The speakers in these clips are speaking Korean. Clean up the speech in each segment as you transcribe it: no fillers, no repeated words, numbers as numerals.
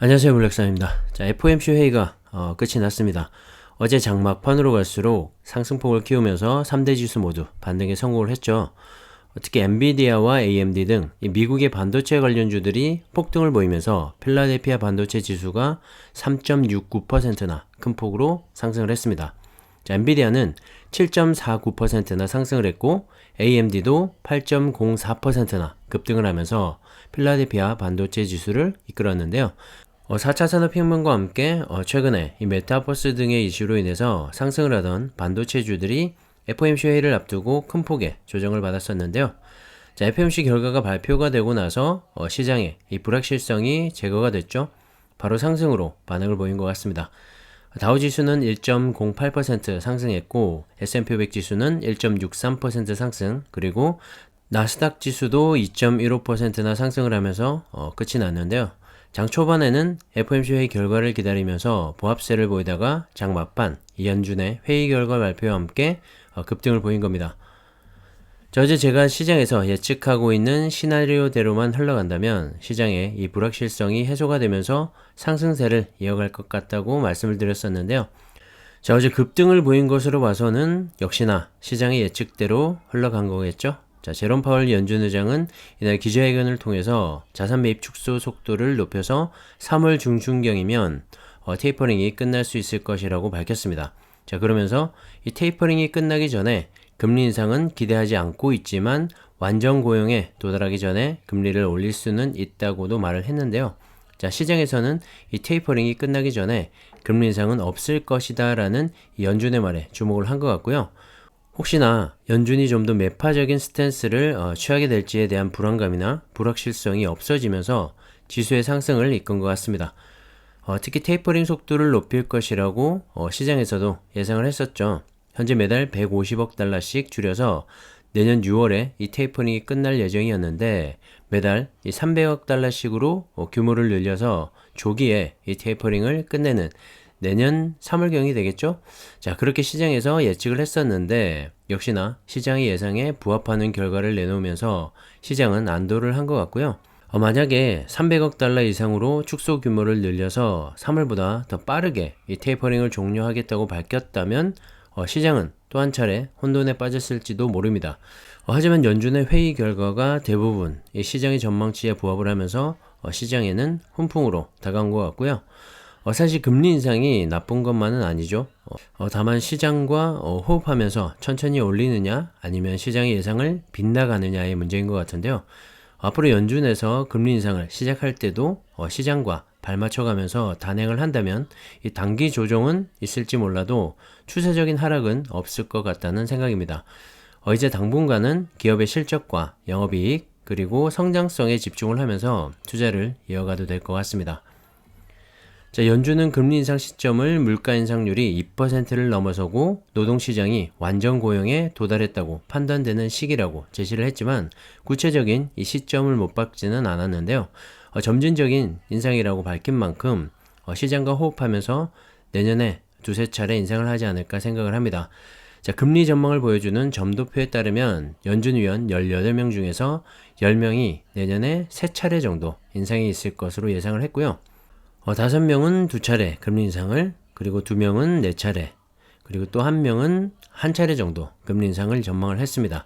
안녕하세요, 블랙사입니다. 자, FOMC 회의가 끝이 났습니다. 어제 장막판으로 갈수록 상승폭을 키우면서 3대 지수 모두 반등에 성공을 했죠. 특히 엔비디아와 AMD 등 미국의 반도체 관련주들이 폭등을 보이면서 필라델피아 반도체 지수가 3.69%나 큰 폭으로 상승을 했습니다. 자, 엔비디아는 7.49%나 상승을 했고 AMD도 8.04%나 급등을 하면서 필라델피아 반도체 지수를 이끌었는데요. 4차 산업혁명과 함께 최근에 이 메타버스 등의 이슈로 인해서 상승을 하던 반도체주들이 FOMC 회의를 앞두고 큰 폭의 조정을 받았었는데요. 자, FOMC 결과가 발표가 되고 나서 시장의 이 불확실성이 제거가 됐죠. 바로 상승으로 반응을 보인 것 같습니다. 다우지수는 1.08% 상승했고 S&P 500 지수는 1.63% 상승, 그리고 나스닥 지수도 2.15%나 상승을 하면서 끝이 났는데요. 장 초반에는 FOMC 회의 결과를 기다리면서 보합세를 보이다가 장 막판 연준의 회의 결과 발표와 함께 급등을 보인 겁니다. 자, 어제 제가 시장에서 예측하고 있는 시나리오대로만 흘러간다면 시장의 이 불확실성이 해소가 되면서 상승세를 이어갈 것 같다고 말씀을 드렸었는데요. 자, 어제 급등을 보인 것으로 봐서는 역시나 시장의 예측대로 흘러간 거겠죠. 자, 제롬 파월 연준 의장은 이날 기자회견을 통해서 자산 매입 축소 속도를 높여서 3월 중순경이면 테이퍼링이 끝날 수 있을 것이라고 밝혔습니다. 자, 그러면서 이 테이퍼링이 끝나기 전에 금리 인상은 기대하지 않고 있지만 완전 고용에 도달하기 전에 금리를 올릴 수는 있다고도 말을 했는데요. 자, 시장에서는 이 테이퍼링이 끝나기 전에 금리 인상은 없을 것이다 라는 연준의 말에 주목을 한 것 같고요. 혹시나 연준이 좀 더 매파적인 스탠스를 취하게 될지에 대한 불안감이나 불확실성이 없어지면서 지수의 상승을 이끈 것 같습니다. 특히 테이퍼링 속도를 높일 것이라고 시장에서도 예상을 했었죠. 현재 매달 150억 달러씩 줄여서 내년 6월에 이 테이퍼링이 끝날 예정이었는데 매달 이 300억 달러씩으로 규모를 늘려서 조기에 이 테이퍼링을 끝내는 내년 3월경이 되겠죠? 자, 그렇게 시장에서 예측을 했었는데 역시나 시장의 예상에 부합하는 결과를 내놓으면서 시장은 안도를 한 것 같고요. 만약에 300억 달러 이상으로 축소 규모를 늘려서 3월보다 더 빠르게 이 테이퍼링을 종료하겠다고 밝혔다면 시장은 또 한 차례 혼돈에 빠졌을지도 모릅니다. 하지만 연준의 회의 결과가 대부분 이 시장의 전망치에 부합을 하면서 시장에는 훈풍으로 다가온 것 같고요. 사실 금리 인상이 나쁜 것만은 아니죠. 다만 시장과 호흡하면서 천천히 올리느냐 아니면 시장의 예상을 빗나가느냐의 문제인 것 같은데요. 앞으로 연준에서 금리 인상을 시작할 때도 시장과 발맞춰가면서 단행을 한다면 이 단기 조정은 있을지 몰라도 추세적인 하락은 없을 것 같다는 생각입니다. 이제 당분간은 기업의 실적과 영업이익 그리고 성장성에 집중을 하면서 투자를 이어가도 될 것 같습니다. 자, 연준은 금리 인상 시점을 물가 인상률이 2%를 넘어서고 노동시장이 완전 고용에 도달했다고 판단되는 시기라고 제시를 했지만 구체적인 이 시점을 못 박지는 않았는데요. 점진적인 인상이라고 밝힌 만큼 시장과 호흡하면서 내년에 두세 차례 인상을 하지 않을까 생각을 합니다. 자, 금리 전망을 보여주는 점도표에 따르면 연준 위원 18명 중에서 10명이 내년에 3차례 정도 인상이 있을 것으로 예상을 했고요. 5명은 2차례 금리 인상을, 그리고 2명은 4차례, 그리고 또 1명은 1차례 정도 금리 인상을 전망을 했습니다.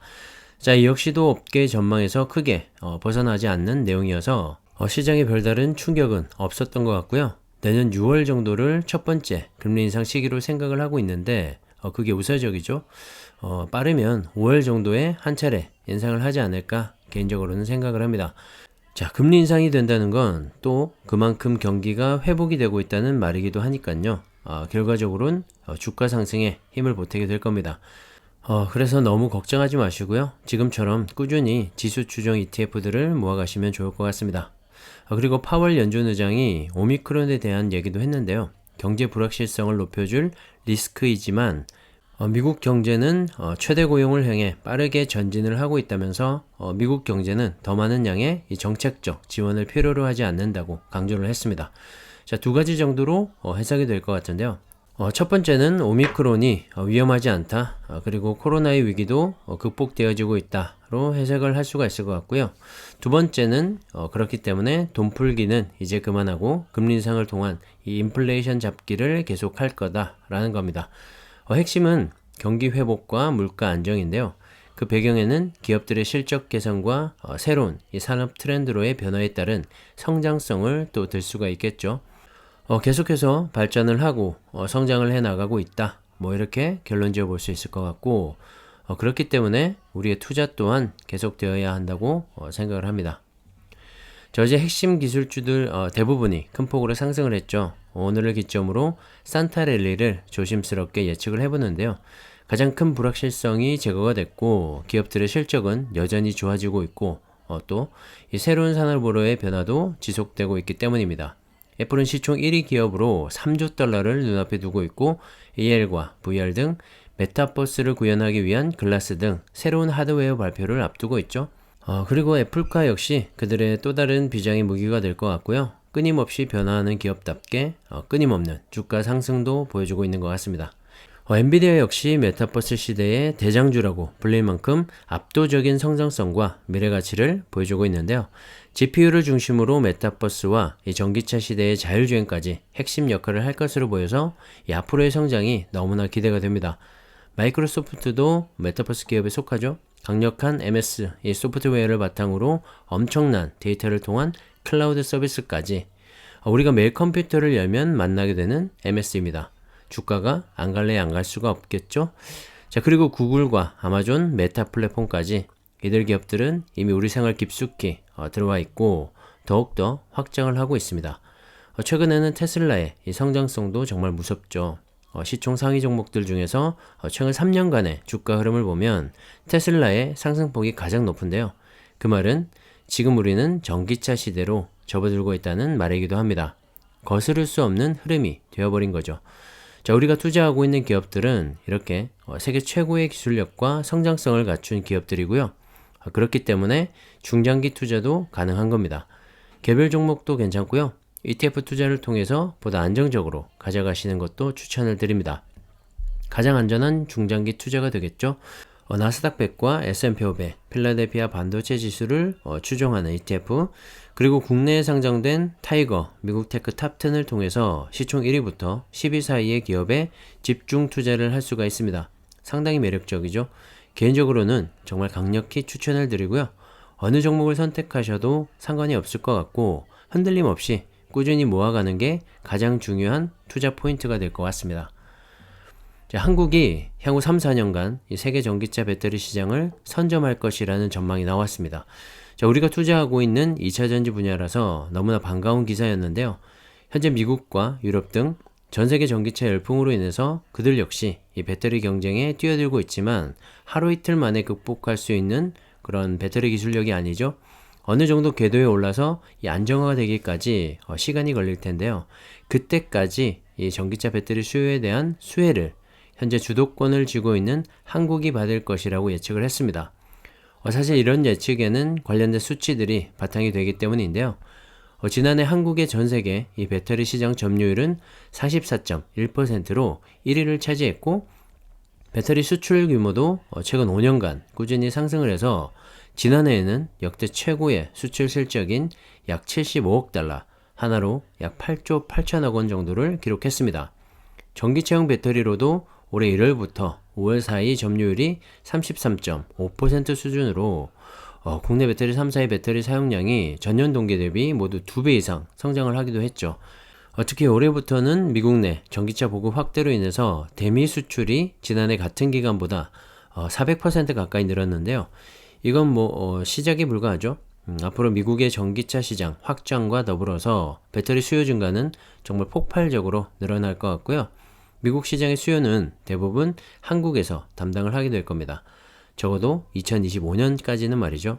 자, 이 역시도 업계 전망에서 크게 벗어나지 않는 내용이어서 시장에 별다른 충격은 없었던 것 같고요. 내년 6월 정도를 첫 번째 금리 인상 시기로 생각을 하고 있는데 그게 우세적이죠. 빠르면 5월 정도에 1차례 인상을 하지 않을까 개인적으로는 생각을 합니다. 자, 금리 인상이 된다는 건 또 그만큼 경기가 회복이 되고 있다는 말이기도 하니까요. 결과적으로는 주가 상승에 힘을 보태게 될 겁니다. 그래서 너무 걱정하지 마시고요. 지금처럼 꾸준히 지수 추종 ETF들을 모아가시면 좋을 것 같습니다. 그리고 파월 연준 의장이 오미크론에 대한 얘기도 했는데요. 경제 불확실성을 높여줄 리스크이지만 미국 경제는 최대 고용을 향해 빠르게 전진을 하고 있다면서 미국 경제는 더 많은 양의 이 정책적 지원을 필요로 하지 않는다고 강조를 했습니다. 자, 두 가지 정도로 해석이 될 것 같은데요. 첫 번째는 오미크론이 위험하지 않다. 그리고 코로나의 위기도 극복되어지고 있다 로 해석을 할 수가 있을 것 같고요. 두 번째는 그렇기 때문에 돈 풀기는 이제 그만하고 금리 인상을 통한 이 인플레이션 잡기를 계속할 거다라는 겁니다. 핵심은 경기 회복과 물가 안정인데요. 그 배경에는 기업들의 실적 개선과 새로운 이 산업 트렌드로의 변화에 따른 성장성을 또 들 수가 있겠죠. 계속해서 발전을 하고 성장을 해 나가고 있다. 뭐 이렇게 결론 지어 볼 수 있을 것 같고, 그렇기 때문에 우리의 투자 또한 계속되어야 한다고 생각을 합니다. 어제 핵심 기술주들 대부분이 큰 폭으로 상승을 했죠. 오늘을 기점으로 산타랠리를 조심스럽게 예측을 해보는데요. 가장 큰 불확실성이 제거가 됐고 기업들의 실적은 여전히 좋아지고 있고 또 이 새로운 산업으로의 변화도 지속되고 있기 때문입니다. 애플은 시총 1위 기업으로 3조 달러를 눈앞에 두고 있고 AR과 VR 등 메타버스를 구현하기 위한 글라스 등 새로운 하드웨어 발표를 앞두고 있죠. 그리고 애플카 역시 그들의 또 다른 비장의 무기가 될 것 같고요. 끊임없이 변화하는 기업답게 끊임없는 주가 상승도 보여주고 있는 것 같습니다. 엔비디아 역시 메타버스 시대의 대장주라고 불릴 만큼 압도적인 성장성과 미래 가치를 보여주고 있는데요. GPU를 중심으로 메타버스와 이 전기차 시대의 자율주행까지 핵심 역할을 할 것으로 보여서 이 앞으로의 성장이 너무나 기대가 됩니다. 마이크로소프트도 메타버스 기업에 속하죠. 강력한 MS, 이 소프트웨어를 바탕으로 엄청난 데이터를 통한 클라우드 서비스까지 우리가 매일 컴퓨터를 열면 만나게 되는 MS입니다. 주가가 안 갈래 안 갈 수가 없겠죠. 자, 그리고 구글과 아마존, 메타 플랫폼까지 이들 기업들은 이미 우리 생활 깊숙이 들어와 있고 더욱더 확장을 하고 있습니다. 최근에는 테슬라의 이 성장성도 정말 무섭죠. 시총 상위 종목들 중에서 최근 3년간의 주가 흐름을 보면 테슬라의 상승폭이 가장 높은데요. 그 말은 지금 우리는 전기차 시대로 접어들고 있다는 말이기도 합니다. 거스를 수 없는 흐름이 되어버린 거죠. 자, 우리가 투자하고 있는 기업들은 이렇게 세계 최고의 기술력과 성장성을 갖춘 기업들이고요. 그렇기 때문에 중장기 투자도 가능한 겁니다. 개별 종목도 괜찮고요. ETF 투자를 통해서 보다 안정적으로 가져가시는 것도 추천을 드립니다. 가장 안전한 중장기 투자가 되겠죠. 나스닥 100과 S&P 500, 필라델피아 반도체 지수를 추종하는 ETF, 그리고 국내에 상장된 타이거, 미국 테크 탑10을 통해서 시총 1위부터 10위 사이의 기업에 집중 투자를 할 수가 있습니다. 상당히 매력적이죠. 개인적으로는 정말 강력히 추천을 드리고요. 어느 종목을 선택하셔도 상관이 없을 것 같고 흔들림 없이 꾸준히 모아가는 게 가장 중요한 투자 포인트가 될 것 같습니다. 자, 한국이 향후 3, 4년간 이 세계 전기차 배터리 시장을 선점할 것이라는 전망이 나왔습니다. 자, 우리가 투자하고 있는 2차전지 분야라서 너무나 반가운 기사였는데요. 현재 미국과 유럽 등 전 세계 전기차 열풍으로 인해서 그들 역시 이 배터리 경쟁에 뛰어들고 있지만 하루 이틀 만에 극복할 수 있는 그런 배터리 기술력이 아니죠. 어느 정도 궤도에 올라서 이 안정화가 되기까지 시간이 걸릴 텐데요. 그때까지 이 전기차 배터리 수요에 대한 수혜를 현재 주도권을 쥐고 있는 한국이 받을 것이라고 예측을 했습니다. 사실 이런 예측에는 관련된 수치들이 바탕이 되기 때문인데요. 지난해 한국의 전세계 이 배터리 시장 점유율은 44.1%로 1위를 차지했고 배터리 수출 규모도 최근 5년간 꾸준히 상승을 해서 지난해에는 역대 최고의 수출 실적인 약 75억 달러, 하나로 약 8조 8천억 원 정도를 기록했습니다. 전기차용 배터리로도 올해 1월부터 5월 사이 점유율이 33.5% 수준으로 국내 배터리 3사의 배터리 사용량이 전년 동기 대비 모두 2배 이상 성장을 하기도 했죠. 특히 올해부터는 미국 내 전기차 보급 확대로 인해서 대미 수출이 지난해 같은 기간보다 400% 가까이 늘었는데요. 이건 시작에 불과하죠. 앞으로 미국의 전기차 시장 확장과 더불어서 배터리 수요 증가는 정말 폭발적으로 늘어날 것 같고요. 미국 시장의 수요는 대부분 한국에서 담당을 하게 될 겁니다. 적어도 2025년까지는 말이죠.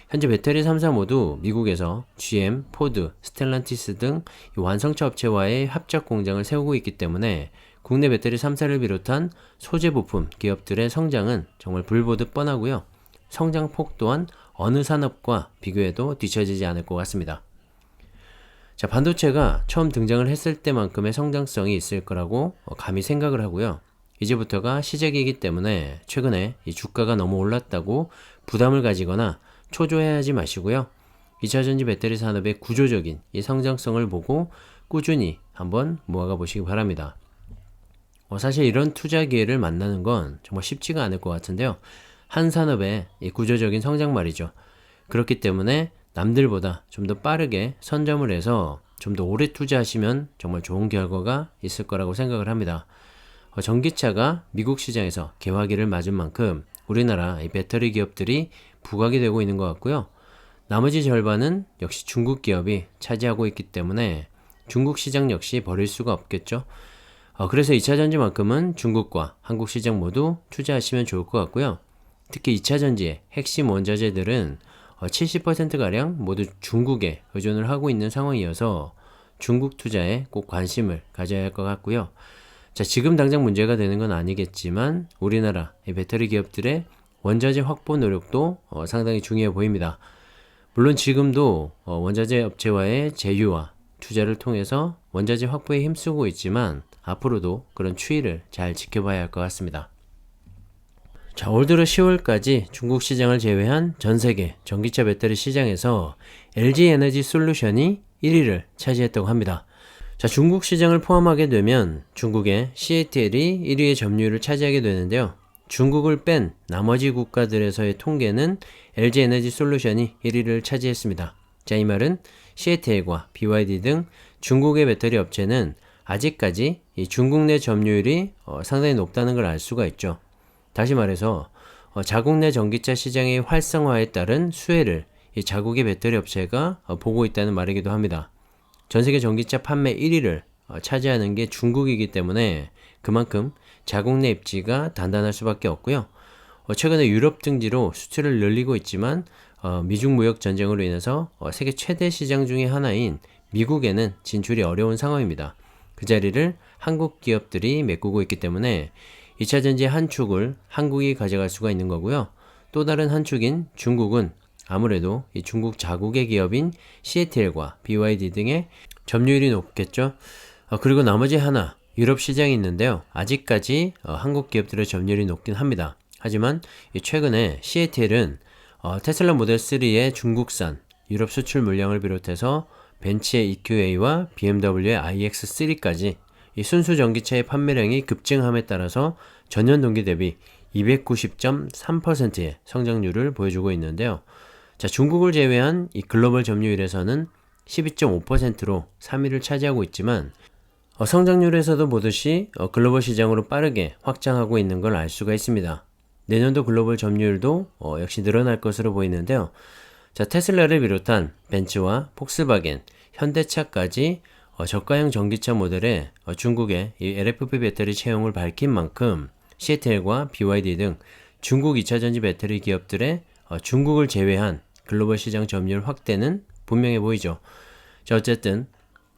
현재 배터리 3사 모두 미국에서 GM, 포드, 스텔란티스 등 완성차 업체와의 합작 공장을 세우고 있기 때문에 국내 배터리 3사를 비롯한 소재 부품 기업들의 성장은 정말 불보듯 뻔하고요. 성장폭 또한 어느 산업과 비교해도 뒤처지지 않을 것 같습니다. 자, 반도체가 처음 등장을 했을 때만큼의 성장성이 있을 거라고 감히 생각을 하고요. 이제부터가 시작이기 때문에 최근에 이 주가가 너무 올랐다고 부담을 가지거나 초조해하지 마시고요. 2차전지 배터리 산업의 구조적인 이 성장성을 보고 꾸준히 한번 모아가 보시기 바랍니다. 사실 이런 투자 기회를 만나는 건 정말 쉽지가 않을 것 같은데요. 한 산업의 이 구조적인 성장 말이죠. 그렇기 때문에 남들보다 좀 더 빠르게 선점을 해서 좀 더 오래 투자하시면 정말 좋은 결과가 있을 거라고 생각을 합니다. 전기차가 미국 시장에서 개화기를 맞은 만큼 우리나라 이 배터리 기업들이 부각이 되고 있는 것 같고요. 나머지 절반은 역시 중국 기업이 차지하고 있기 때문에 중국 시장 역시 버릴 수가 없겠죠. 그래서 2차전지만큼은 중국과 한국 시장 모두 투자하시면 좋을 것 같고요. 특히 2차전지의 핵심 원자재들은 70%가량 모두 중국에 의존을 하고 있는 상황이어서 중국 투자에 꼭 관심을 가져야 할 것 같고요. 자, 지금 당장 문제가 되는 건 아니겠지만 우리나라 배터리 기업들의 원자재 확보 노력도 상당히 중요해 보입니다. 물론 지금도 원자재 업체와의 제휴와 투자를 통해서 원자재 확보에 힘쓰고 있지만 앞으로도 그런 추이를 잘 지켜봐야 할 것 같습니다. 자, 올 들어 10월까지 중국 시장을 제외한 전 세계 전기차 배터리 시장에서 LG 에너지 솔루션이 1위를 차지했다고 합니다. 자, 중국 시장을 포함하게 되면 중국의 CATL이 1위의 점유율을 차지하게 되는데요. 중국을 뺀 나머지 국가들에서의 통계는 LG 에너지 솔루션이 1위를 차지했습니다. 자, 이 말은 CATL과 BYD 등 중국의 배터리 업체는 아직까지 이 중국 내 점유율이 상당히 높다는 걸 알 수가 있죠. 다시 말해서 자국 내 전기차 시장의 활성화에 따른 수혜를 이 자국의 배터리 업체가 보고 있다는 말이기도 합니다. 전세계 전기차 판매 1위를 차지하는 게 중국이기 때문에 그만큼 자국 내 입지가 단단할 수밖에 없고요. 최근에 유럽 등지로 수출을 늘리고 있지만 미중 무역 전쟁으로 인해서 세계 최대 시장 중의 하나인 미국에는 진출이 어려운 상황입니다. 그 자리를 한국 기업들이 메꾸고 있기 때문에 2차전지의 한 축을 한국이 가져갈 수가 있는 거고요. 또 다른 한 축인 중국은 아무래도 이 중국 자국의 기업인 CATL과 BYD 등의 점유율이 높겠죠. 그리고 나머지 하나 유럽 시장이 있는데요. 아직까지 한국 기업들의 점유율이 높긴 합니다. 하지만 최근에 CATL은 테슬라 모델 3의 중국산 유럽 수출 물량을 비롯해서 벤츠의 EQA와 BMW의 iX3까지 이 순수 전기차의 판매량이 급증함에 따라서 전년 동기 대비 290.3%의 성장률을 보여주고 있는데요. 자, 중국을 제외한 이 글로벌 점유율에서는 12.5%로 3위를 차지하고 있지만 성장률에서도 보듯이 글로벌 시장으로 빠르게 확장하고 있는 걸 알 수가 있습니다. 내년도 글로벌 점유율도 역시 늘어날 것으로 보이는데요. 자, 테슬라를 비롯한 벤츠와 폭스바겐, 현대차까지 저가형 전기차 모델에 중국의 이 LFP 배터리 채용을 밝힌 만큼 CATL과 BYD 등 중국 2차전지 배터리 기업들의 중국을 제외한 글로벌 시장 점유율 확대는 분명해 보이죠. 자, 어쨌든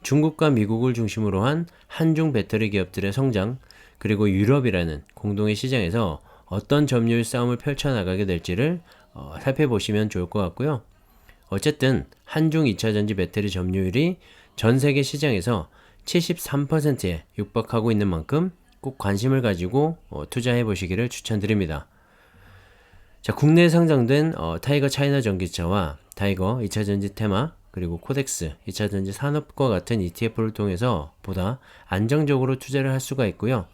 중국과 미국을 중심으로 한 한중 배터리 기업들의 성장, 그리고 유럽이라는 공동의 시장에서 어떤 점유율 싸움을 펼쳐나가게 될지를 살펴보시면 좋을 것 같고요. 어쨌든 한중 2차전지 배터리 점유율이 전 세계 시장에서 73%에 육박하고 있는 만큼 꼭 관심을 가지고 투자해 보시기를 추천드립니다. 자, 국내에 상장된 타이거 차이나 전기차와 타이거 2차전지 테마, 그리고 코덱스 2차전지 산업과 같은 ETF를 통해서 보다 안정적으로 투자를 할 수가 있고요.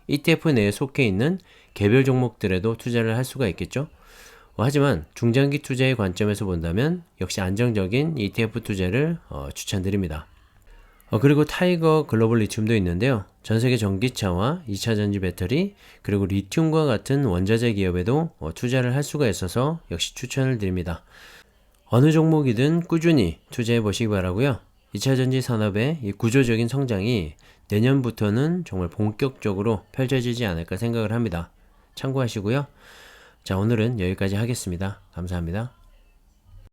ETF 내에 속해 있는 개별 종목들에도 투자를 할 수가 있겠죠. 하지만 중장기 투자의 관점에서 본다면 역시 안정적인 ETF 투자를 추천드립니다. 그리고 타이거 글로벌 리튬도 있는데요. 전세계 전기차와 2차전지 배터리, 그리고 리튬과 같은 원자재 기업에도 투자를 할 수가 있어서 역시 추천을 드립니다. 어느 종목이든 꾸준히 투자해 보시기 바라고요. 2차전지 산업의 이 구조적인 성장이 내년부터는 정말 본격적으로 펼쳐지지 않을까 생각을 합니다. 참고하시고요. 자, 오늘은 여기까지 하겠습니다. 감사합니다.